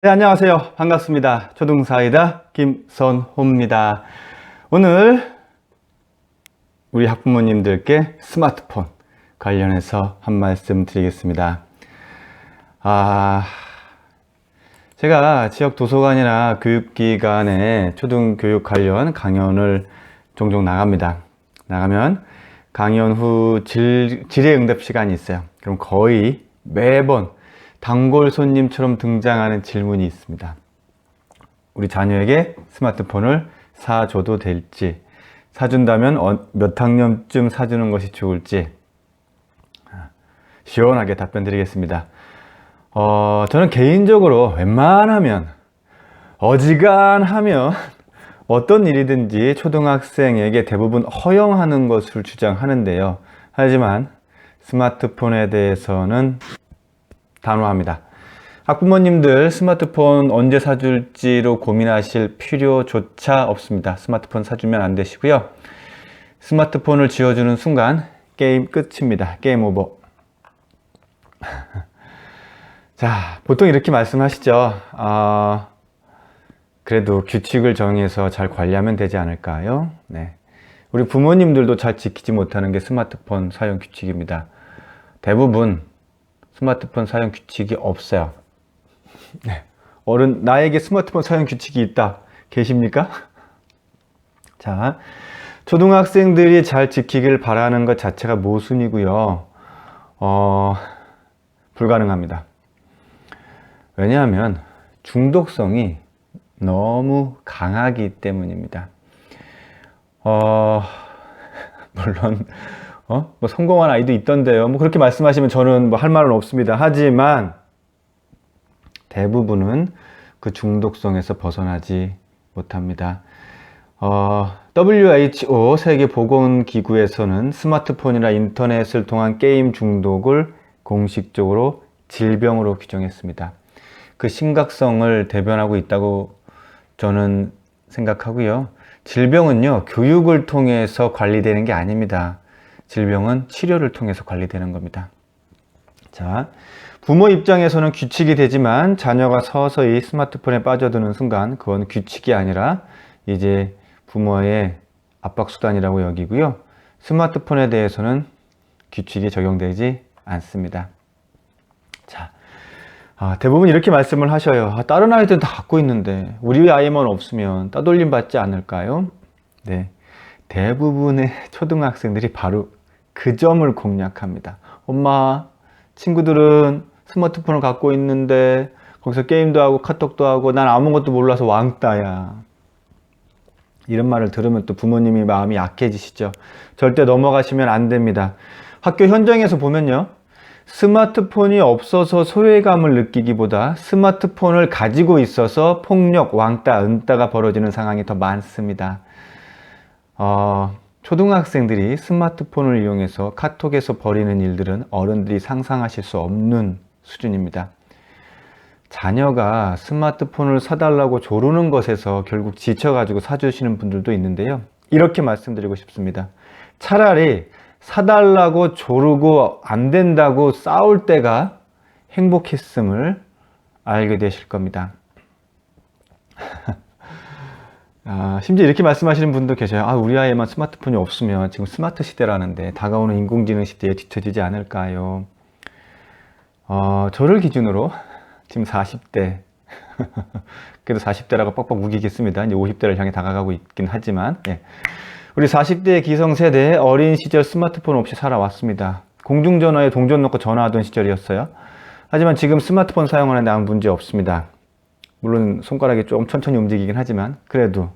네, 안녕하세요. 반갑습니다. 초등사이다 김선호입니다. 오늘 우리 학부모님들께 스마트폰 관련해서 한 말씀 드리겠습니다. 제가 지역 도서관이나 교육기관에 초등교육 관련 강연을 종종 나갑니다. 나가면 강연 후 질의응답 시간이 있어요. 그럼 거의 매번 단골 손님처럼 등장하는 질문이 있습니다. 우리 자녀에게 스마트폰을 사줘도 될지, 사준다면 몇 학년쯤 사주는 것이 좋을지 시원하게 답변 드리겠습니다. 저는 개인적으로 웬만하면 어지간하면 어떤 일이든지 초등학생에게 대부분 허용하는 것을 주장하는데요. 하지만 스마트폰에 대해서는 단호합니다. 학부모님들 스마트폰 언제 사줄지로 고민하실 필요조차 없습니다. 스마트폰 사주면 안 되시고요. 스마트폰을 쥐어주는 순간 게임 끝입니다. 게임 오버. 자, 보통 이렇게 말씀하시죠. 그래도 규칙을 정해서 잘 관리하면 되지 않을까요? 네. 우리 부모님들도 잘 지키지 못하는 게 스마트폰 사용 규칙입니다. 대부분 스마트폰 사용 규칙이 없어요. 네. 나에게 스마트폰 사용 규칙이 있다. 계십니까? 자, 초등학생들이 잘 지키길 바라는 것 자체가 모순이고요. 불가능합니다. 왜냐하면 중독성이 너무 강하기 때문입니다. 물론 뭐 성공한 아이도 있던데요. 뭐 그렇게 말씀하시면 저는 뭐 할 말은 없습니다. 하지만 대부분은 그 중독성에서 벗어나지 못합니다. WHO 세계보건기구에서는 스마트폰이나 인터넷을 통한 게임 중독을 공식적으로 질병으로 규정했습니다. 그 심각성을 대변하고 있다고 저는 생각하고요. 질병은요, 교육을 통해서 관리되는 게 아닙니다. 질병은 치료를 통해서 관리되는 겁니다. 자, 부모 입장에서는 규칙이 되지만 자녀가 서서히 스마트폰에 빠져드는 순간 그건 규칙이 아니라 이제 부모의 압박수단이라고 여기고요. 스마트폰에 대해서는 규칙이 적용되지 않습니다. 자, 대부분 이렇게 말씀을 하셔요. 다른 아이들은 다 갖고 있는데 우리 아이만 없으면 따돌림 받지 않을까요? 네, 대부분의 초등학생들이 바로 그 점을 공략합니다. 엄마, 친구들은 스마트폰을 갖고 있는데 거기서 게임도 하고 카톡도 하고 난 아무것도 몰라서 왕따야. 이런 말을 들으면 또 부모님이 마음이 약해지시죠. 절대 넘어가시면 안 됩니다. 학교 현장에서 보면요, 스마트폰이 없어서 소외감을 느끼기보다 스마트폰을 가지고 있어서 폭력, 왕따, 은따가 벌어지는 상황이 더 많습니다. 초등학생들이 스마트폰을 이용해서 카톡에서 벌이는 일들은 어른들이 상상하실 수 없는 수준입니다. 자녀가 스마트폰을 사달라고 조르는 것에서 결국 지쳐가지고 사주시는 분들도 있는데요. 이렇게 말씀드리고 싶습니다. 차라리 사달라고 조르고 안 된다고 싸울 때가 행복했음을 알게 되실 겁니다. 심지어 이렇게 말씀하시는 분도 계셔요. 우리 아이만 스마트폰이 없으면 지금 스마트 시대라는데 다가오는 인공지능 시대에 뒤처지지 않을까요? 저를 기준으로 지금 40대 그래도 40대라고 뻑뻑 우기겠습니다. 이제 50대를 향해 다가가고 있긴 하지만, 예. 우리 40대 기성세대 어린 시절 스마트폰 없이 살아왔습니다. 공중전화에 동전 넣고 전화하던 시절이었어요. 하지만 지금 스마트폰 사용하는데 아무 문제 없습니다. 물론 손가락이 조금 천천히 움직이긴 하지만 그래도.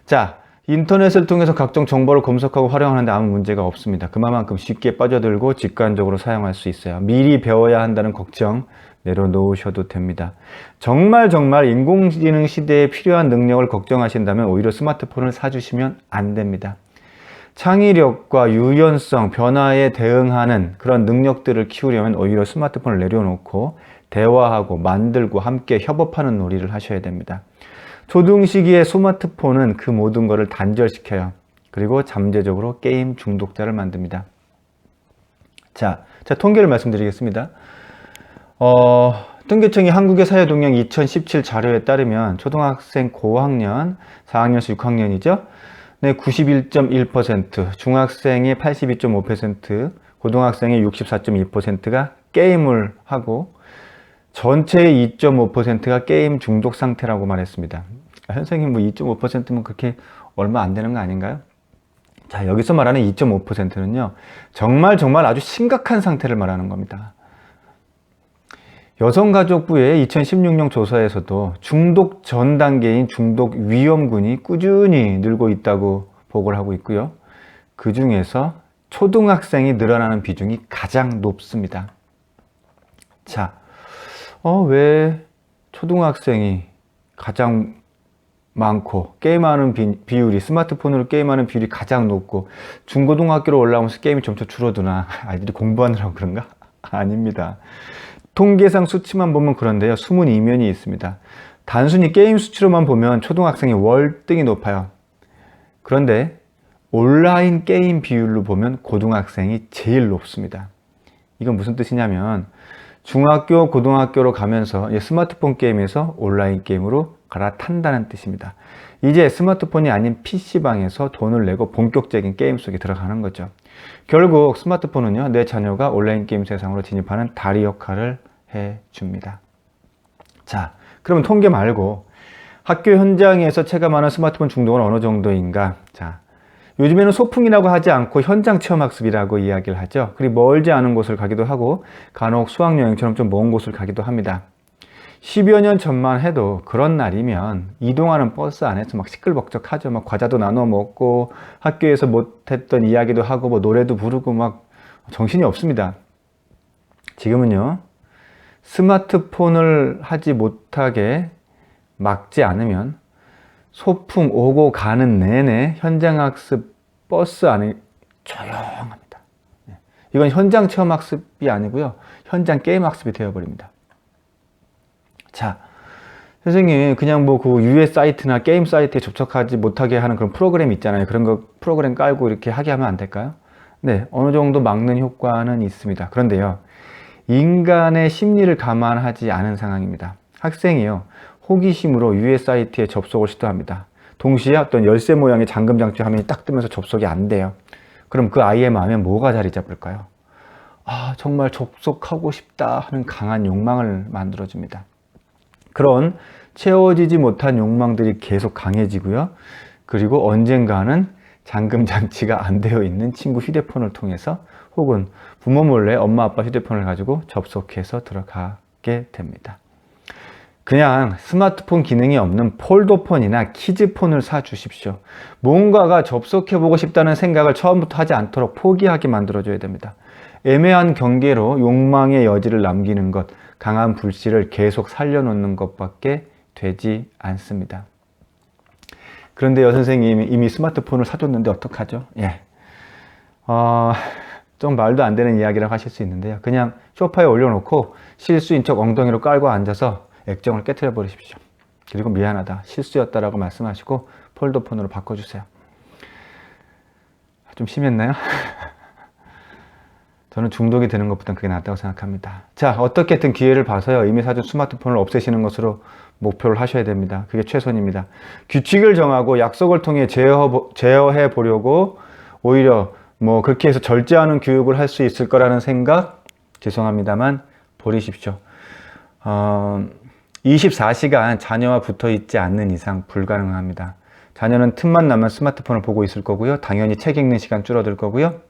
자, 인터넷을 통해서 각종 정보를 검색하고 활용하는데 아무 문제가 없습니다. 그만큼 쉽게 빠져들고 직관적으로 사용할 수 있어요. 미리 배워야 한다는 걱정 내려놓으셔도 됩니다. 정말 인공지능 시대에 필요한 능력을 걱정하신다면 오히려 스마트폰을 사주시면 안 됩니다. 창의력과 유연성, 변화에 대응하는 그런 능력들을 키우려면 오히려 스마트폰을 내려놓고 대화하고 만들고 함께 협업하는 놀이를 하셔야 됩니다. 초등 시기의 스마트폰은 그 모든 것을 단절시켜요. 그리고 잠재적으로 게임 중독자를 만듭니다. 자, 통계를 말씀드리겠습니다. 통계청이 한국의 사회동향 2017 자료에 따르면 초등학생 고학년, 4학년에서 6학년이죠. 네, 91.1%, 중학생의 82.5%, 고등학생의 64.2%가 게임을 하고 전체의 2.5%가 게임 중독 상태라고 말했습니다. 선생님 뭐 2.5%면 그렇게 얼마 안 되는 거 아닌가요? 자, 여기서 말하는 2.5%는요, 정말 아주 심각한 상태를 말하는 겁니다. 여성가족부의 2016년 조사에서도 중독 전 단계인 중독 위험군이 꾸준히 늘고 있다고 보고를 하고 있고요. 그 중에서 초등학생이 늘어나는 비중이 가장 높습니다. 자, 왜 초등학생이 가장 많고 게임하는 비율이, 스마트폰으로 게임하는 비율이 가장 높고 중고등학교로 올라오면서 게임이 점차 줄어드나? 아이들이 공부하느라고 그런가? 아닙니다. 통계상 수치만 보면 그런데요, 숨은 이면이 있습니다. 단순히 게임 수치로만 보면 초등학생이 월등히 높아요. 그런데 온라인 게임 비율로 보면 고등학생이 제일 높습니다. 이건 무슨 뜻이냐면 중학교, 고등학교로 가면서 스마트폰 게임에서 온라인 게임으로 갈아탄다는 뜻입니다. 이제 스마트폰이 아닌 PC방에서 돈을 내고 본격적인 게임 속에 들어가는 거죠. 결국 스마트폰은요, 내 자녀가 온라인 게임 세상으로 진입하는 다리 역할을 해줍니다. 자, 그러면 통계 말고 학교 현장에서 체감하는 스마트폰 중독은 어느 정도인가? 자, 요즘에는 소풍이라고 하지 않고 현장 체험학습이라고 이야기를 하죠. 그리고 멀지 않은 곳을 가기도 하고 간혹 수학여행처럼 좀 먼 곳을 가기도 합니다. 10여 년 전만 해도 그런 날이면 이동하는 버스 안에서 막 시끌벅적하죠. 막 과자도 나눠 먹고 학교에서 못했던 이야기도 하고 뭐 노래도 부르고 막 정신이 없습니다. 지금은요, 스마트폰을 하지 못하게 막지 않으면 소풍 오고 가는 내내 현장학습 버스 안에 조용합니다. 이건 현장 체험학습이 아니고요, 현장 게임학습이 되어버립니다. 자, 선생님 그냥 뭐 그 유해 사이트나 게임 사이트에 접속하지 못하게 하는 그런 프로그램 있잖아요. 그런 거 프로그램 깔고 이렇게 하게 하면 안 될까요? 네, 어느 정도 막는 효과는 있습니다. 그런데요, 인간의 심리를 감안하지 않은 상황입니다. 학생이요, 호기심으로 유해 사이트에 접속을 시도합니다. 동시에 어떤 열쇠 모양의 잠금 장치 화면이 딱 뜨면서 접속이 안 돼요. 그럼 그 아이의 마음에 뭐가 자리 잡을까요? 아, 정말 접속하고 싶다 하는 강한 욕망을 만들어줍니다. 그런 채워지지 못한 욕망들이 계속 강해지고요. 그리고 언젠가는 잠금 장치가 안 되어 있는 친구 휴대폰을 통해서 혹은 부모 몰래 엄마 아빠 휴대폰을 가지고 접속해서 들어가게 됩니다. 그냥 스마트폰 기능이 없는 폴더폰이나 키즈폰을 사주십시오. 뭔가가 접속해보고 싶다는 생각을 처음부터 하지 않도록 포기하게 만들어줘야 됩니다. 애매한 경계로 욕망의 여지를 남기는 것, 강한 불씨를 계속 살려놓는 것밖에 되지 않습니다. 그런데요, 선생님이 이미 스마트폰을 사줬는데 어떡하죠? 예. 좀 말도 안 되는 이야기라고 하실 수 있는데요. 그냥 소파에 올려놓고 실수인 척 엉덩이로 깔고 앉아서 액정을 깨트려 버리십시오. 그리고 미안하다, 실수였다라고 말씀하시고 폴더폰으로 바꿔주세요. 좀 심했나요? 저는 중독이 되는 것보단 그게 낫다고 생각합니다. 자, 어떻게든 기회를 봐서요, 이미 사준 스마트폰을 없애시는 것으로 목표를 하셔야 됩니다. 그게 최선입니다. 규칙을 정하고 약속을 통해 제어해 보려고 오히려 뭐 그렇게 해서 절제하는 교육을 할 수 있을 거라는 생각, 죄송합니다만 버리십시오. 24시간 자녀와 붙어 있지 않는 이상 불가능합니다. 자녀는 틈만 나면 스마트폰을 보고 있을 거고요. 당연히 책 읽는 시간 줄어들 거고요.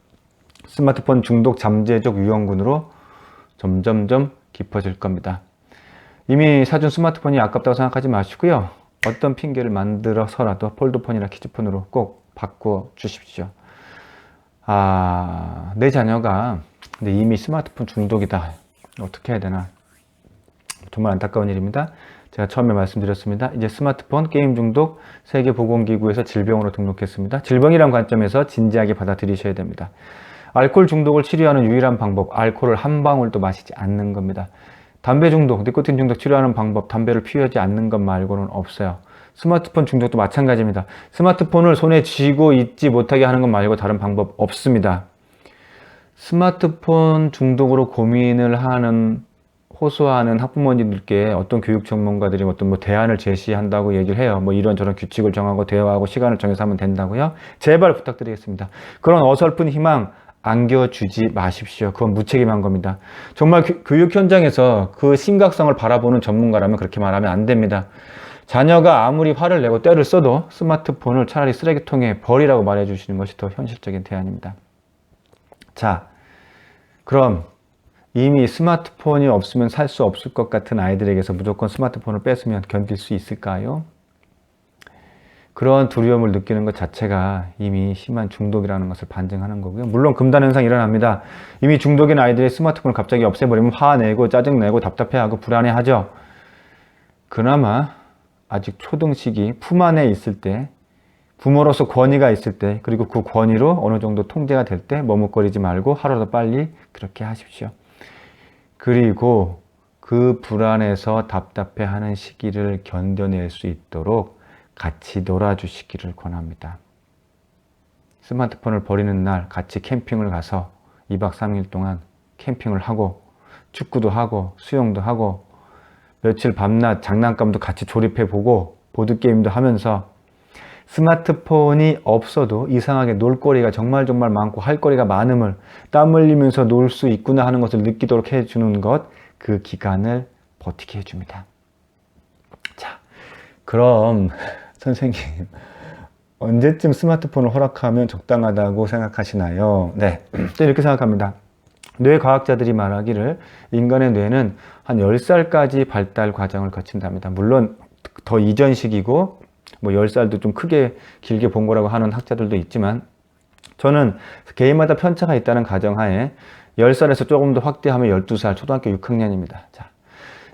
스마트폰 중독 잠재적 유형군으로 점점점 깊어질 겁니다. 이미 사준 스마트폰이 아깝다고 생각하지 마시고요. 어떤 핑계를 만들어서라도 폴더폰이나 키즈폰으로 꼭 바꿔 주십시오. 내 자녀가 근데 이미 스마트폰 중독이다. 어떻게 해야 되나? 정말 안타까운 일입니다. 제가 처음에 말씀드렸습니다. 이제 스마트폰 게임 중독 세계보건기구에서 질병으로 등록했습니다. 질병이란 관점에서 진지하게 받아들이셔야 됩니다. 알코올 중독을 치료하는 유일한 방법, 알코올을 한 방울도 마시지 않는 겁니다. 담배 중독, 니코틴 중독 치료하는 방법, 담배를 피우지 않는 것 말고는 없어요. 스마트폰 중독도 마찬가지입니다. 스마트폰을 손에 쥐고 있지 못하게 하는 것 말고 다른 방법 없습니다. 스마트폰 중독으로 고민을 하는 호소하는 학부모님들께 어떤 교육 전문가들이 어떤 뭐 대안을 제시한다고 얘기를 해요. 뭐 이런저런 규칙을 정하고 대화하고 시간을 정해서 하면 된다고요. 제발 부탁드리겠습니다. 그런 어설픈 희망 안겨주지 마십시오. 그건 무책임한 겁니다. 정말 교육 현장에서 그 심각성을 바라보는 전문가라면 그렇게 말하면 안 됩니다. 자녀가 아무리 화를 내고 떼를 써도 스마트폰을 차라리 쓰레기통에 버리라고 말해주시는 것이 더 현실적인 대안입니다. 자, 그럼 이미 스마트폰이 없으면 살 수 없을 것 같은 아이들에게서 무조건 스마트폰을 뺏으면 견딜 수 있을까요? 그런 두려움을 느끼는 것 자체가 이미 심한 중독이라는 것을 반증하는 거고요. 물론 금단현상이 일어납니다. 이미 중독인 아이들이 스마트폰을 갑자기 없애버리면 화내고 짜증내고 답답해하고 불안해하죠. 그나마 아직 초등시기 품 안에 있을 때, 부모로서 권위가 있을 때, 그리고 그 권위로 어느 정도 통제가 될 때 머뭇거리지 말고 하루도 빨리 그렇게 하십시오. 그리고 그 불안해서 답답해하는 시기를 견뎌낼 수 있도록 같이 놀아주시기를 권합니다. 스마트폰을 버리는 날 같이 캠핑을 가서 2박 3일 동안 캠핑을 하고 축구도 하고 수영도 하고 며칠 밤낮 장난감도 같이 조립해보고 보드게임도 하면서 스마트폰이 없어도 이상하게 놀거리가 정말 많고 할 거리가 많음을 땀 흘리면서 놀 수 있구나 하는 것을 느끼도록 해주는 것, 그 기간을 버티게 해줍니다. 자, 그럼 선생님 언제쯤 스마트폰을 허락하면 적당하다고 생각하시나요? 네, 이렇게 생각합니다. 뇌과학자들이 말하기를 인간의 뇌는 한 10살까지 발달 과정을 거친답니다. 물론 더 이전 시기고 뭐 10살도 좀 크게 길게 본 거라고 하는 학자들도 있지만 저는 개인마다 편차가 있다는 가정하에 10살에서 조금 더 확대하면 12살, 초등학교 6학년입니다. 자,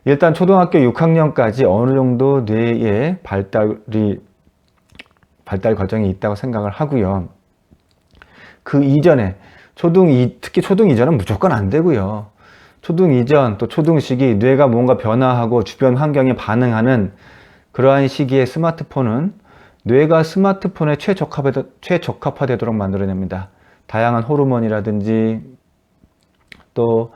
일단 초등학교 6학년까지 어느 정도 뇌의 발달 과정이 있다고 생각을 하고요. 그 이전에 특히 초등 이전은 무조건 안 되고요. 초등 이전 또 초등 시기 뇌가 뭔가 변화하고 주변 환경에 반응하는 그러한 시기에 스마트폰은 뇌가 스마트폰에 최적합화되도록 만들어냅니다. 다양한 호르몬이라든지 또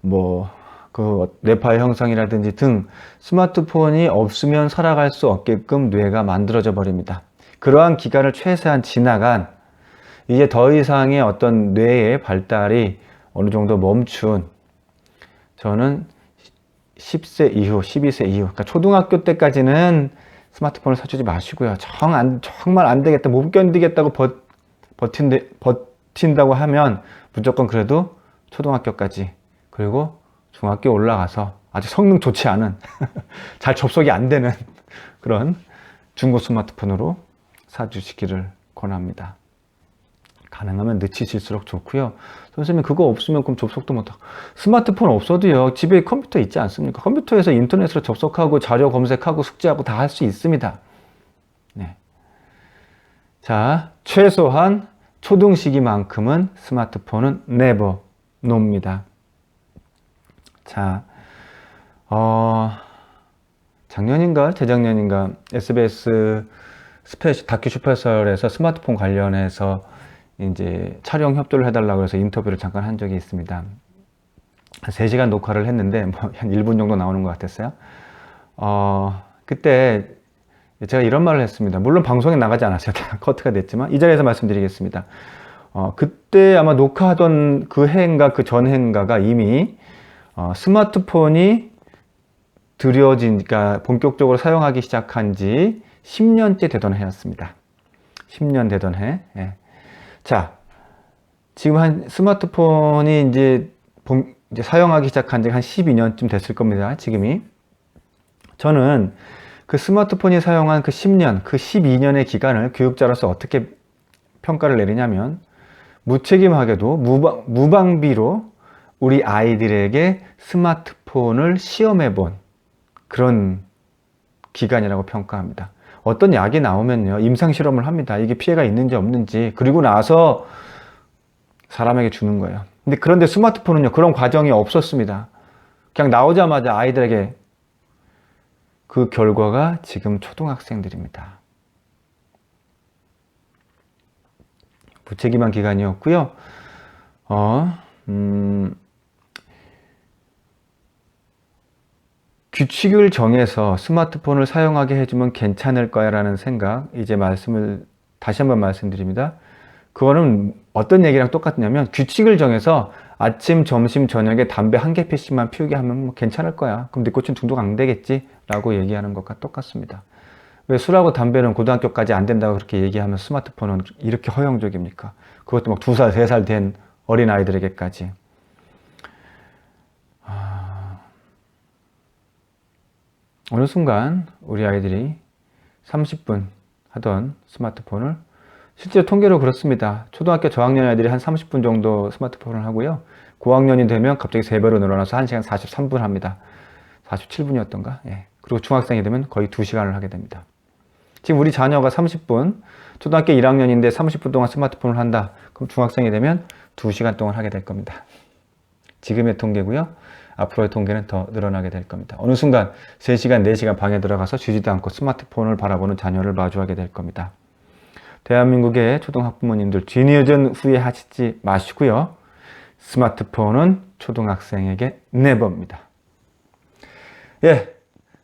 뭐 그 뇌파의 형성이라든지 등 스마트폰이 없으면 살아갈 수 없게끔 뇌가 만들어져 버립니다. 그러한 기간을 최소한 지나간 이제 더 이상의 어떤 뇌의 발달이 어느 정도 멈춘 저는 10세 이후, 12세 이후, 그러니까 초등학교 때까지는 스마트폰을 사주지 마시고요. 정말 안 되겠다, 못 견디겠다고 버틴다고 하면 무조건 그래도 초등학교까지, 그리고 중학교 올라가서 아직 성능 좋지 않은, 잘 접속이 안 되는 그런 중고 스마트폰으로 사주시기를 권합니다. 가능하면 늦추실수록 좋고요. 선생님 그거 없으면 그럼 접속도 못하고 스마트폰 없어도요 집에 컴퓨터 있지 않습니까? 컴퓨터에서 인터넷으로 접속하고 자료 검색하고 숙제하고 다 할 수 있습니다. 네. 자, 최소한 초등 시기만큼은 스마트폰은 never 놓습니다. 자, 작년인가 재작년인가 SBS 다큐 슈퍼설에서 스마트폰 관련해서 이제 촬영 협조를 해달라고 해서 인터뷰를 잠깐 한 적이 있습니다. 3시간 녹화를 했는데 뭐 한 1분 정도 나오는 것 같았어요. 그때 제가 이런 말을 했습니다. 물론 방송에 나가지 않았어요. 다 커트가 됐지만 이 자리에서 말씀드리겠습니다. 그때 아마 녹화하던 그 해인가 그 전 해인가가 이미 스마트폰이 그러니까 본격적으로 사용하기 시작한 지 10년째 되던 해였습니다. 10년 되던 해. 예. 자, 지금 스마트폰이 이제 사용하기 시작한 지 한 12년쯤 됐을 겁니다. 지금이. 저는 그 스마트폰이 사용한 그 10년, 그 12년의 기간을 교육자로서 어떻게 평가를 내리냐면 무책임하게도 무방비로 우리 아이들에게 스마트폰을 시험해 본 그런 기간이라고 평가합니다. 어떤 약이 나오면요 임상실험을 합니다. 이게 피해가 있는지 없는지, 그리고 나서 사람에게 주는 거예요. 그런데 스마트폰은요 그런 과정이 없었습니다. 그냥 나오자마자 아이들에게, 그 결과가 지금 초등학생들입니다. 무책임한 기간이었고요. 규칙을 정해서 스마트폰을 사용하게 해주면 괜찮을 거야 라는 생각, 이제 다시 한번 말씀드립니다. 그거는 어떤 얘기랑 똑같냐면, 규칙을 정해서 아침, 점심, 저녁에 담배 한 개 피씩만 피우게 하면 뭐 괜찮을 거야. 그럼 니코틴 중독 안 되겠지? 라고 얘기하는 것과 똑같습니다. 왜 술하고 담배는 고등학교까지 안 된다고 그렇게 얘기하면 스마트폰은 이렇게 허용적입니까? 그것도 막 2살, 3살 된 어린 아이들에게까지. 어느 순간 우리 아이들이 30분 하던 스마트폰을, 실제로 통계로 그렇습니다. 초등학교 저학년 아이들이 한 30분 정도 스마트폰을 하고요. 고학년이 되면 갑자기 3배로 늘어나서 1시간 43분 합니다. 47분이었던가? 예. 그리고 중학생이 되면 거의 2시간을 하게 됩니다. 지금 우리 자녀가 30분, 초등학교 1학년인데 30분 동안 스마트폰을 한다. 그럼 중학생이 되면 2시간 동안 하게 될 겁니다. 지금의 통계고요. 앞으로의 통계는 더 늘어나게 될 겁니다. 어느 순간 3시간, 4시간 방에 들어가서 쉬지도 않고 스마트폰을 바라보는 자녀를 마주하게 될 겁니다. 대한민국의 초등학부모님들, 뒤늦은 후회하시지 마시고요. 스마트폰은 초등학생에게 내버립니다. 예,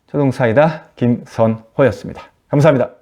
초등사이다 김선호였습니다. 감사합니다.